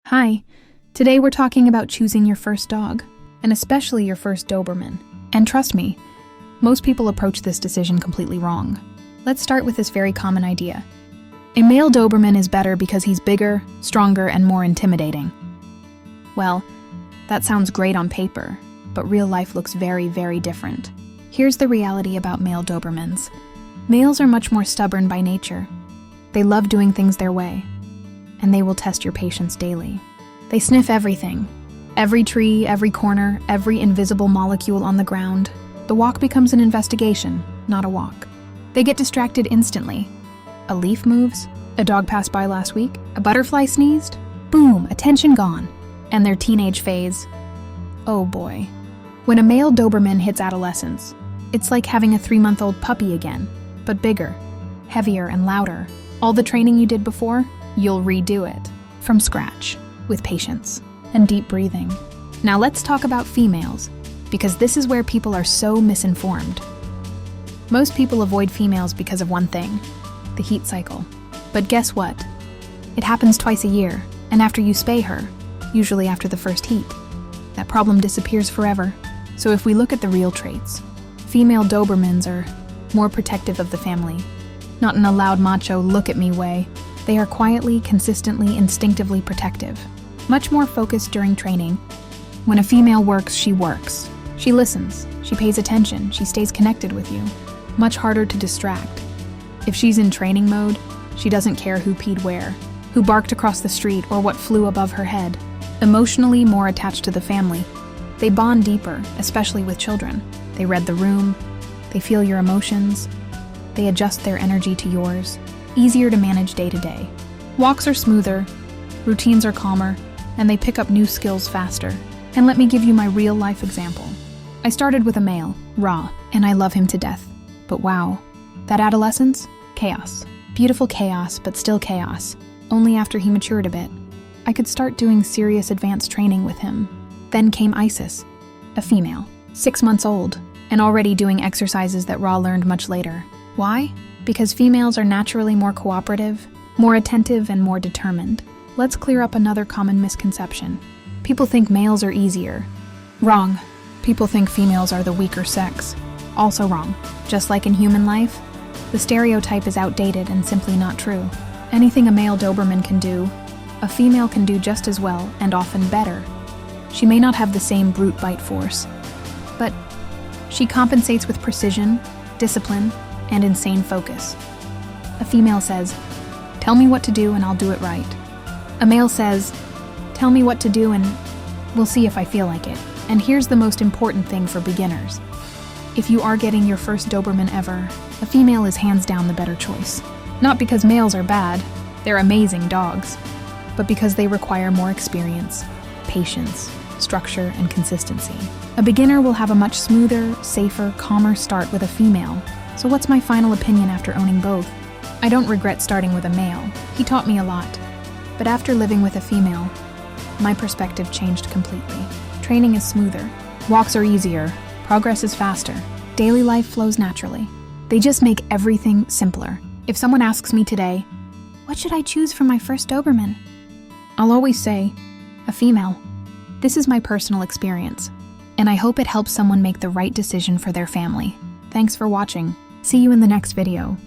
Hi, today we're talking about choosing your first dog, and especially your first Doberman. And trust me, most people approach this decision completely wrong. Let's start with this very common idea. A male Doberman is better because he's bigger, stronger, and more intimidating. Well, that sounds great on paper, but real life looks very, very different. Here's the reality about male Dobermans. Males are much more stubborn by nature. They love doing things their way, and they will test your patience daily. They sniff everything. Every tree, every corner, every invisible molecule on the ground. The walk becomes an investigation, not a walk. They get distracted instantly. A leaf moves, a dog passed by last week, a butterfly sneezed, boom, attention gone. And their teenage phase, oh boy. When a male Doberman hits adolescence, it's like having a 3-month-old puppy again, but bigger, heavier, and louder. All the training you did before, you'll redo it, from scratch, with patience and deep breathing. Now let's talk about females, because this is where people are so misinformed. Most people avoid females because of one thing, the heat cycle. But guess what? It happens twice a year, and after you spay her, usually after the first heat, that problem disappears forever. So if we look at the real traits, female Dobermans are more protective of the family, not in a loud macho look-at-me way. They are quietly, consistently, instinctively protective. Much more focused during training. When a female works, she works. She listens, she pays attention, she stays connected with you. Much harder to distract. If she's in training mode, she doesn't care who peed where, who barked across the street, or what flew above her head. Emotionally more attached to the family. They bond deeper, especially with children. They read the room, they feel your emotions, they adjust their energy to yours. Easier to manage day to day. Walks are smoother, routines are calmer, and they pick up new skills faster. And let me give you my real-life example. I started with a male, Raw, and I love him to death. But wow, that adolescence? Chaos. Beautiful chaos, but still chaos. Only after he matured a bit. I could start doing serious advanced training with him. Then came Isis, a female, 6 months old, and already doing exercises that Raw learned much later. Why? Because females are naturally more cooperative, more attentive, and more determined. Let's clear up another common misconception. People think males are easier. Wrong. People think females are the weaker sex. Also wrong. Just like in human life, the stereotype is outdated and simply not true. Anything a male Doberman can do, a female can do just as well and often better. She may not have the same brute bite force, but she compensates with precision, discipline, and insane focus. A female says, "Tell me what to do and I'll do it right." A male says, "Tell me what to do and we'll see if I feel like it." And here's the most important thing for beginners. If you are getting your first Doberman ever, a female is hands down the better choice. Not because males are bad, they're amazing dogs, but because they require more experience, patience, structure, and consistency. A beginner will have a much smoother, safer, calmer start with a female. So what's my final opinion after owning both? I don't regret starting with a male. He taught me a lot. But after living with a female, my perspective changed completely. Training is smoother. Walks are easier. Progress is faster. Daily life flows naturally. They just make everything simpler. If someone asks me today, what should I choose for my first Doberman? I'll always say, a female. This is my personal experience, and I hope it helps someone make the right decision for their family. Thanks for watching. See you in the next video.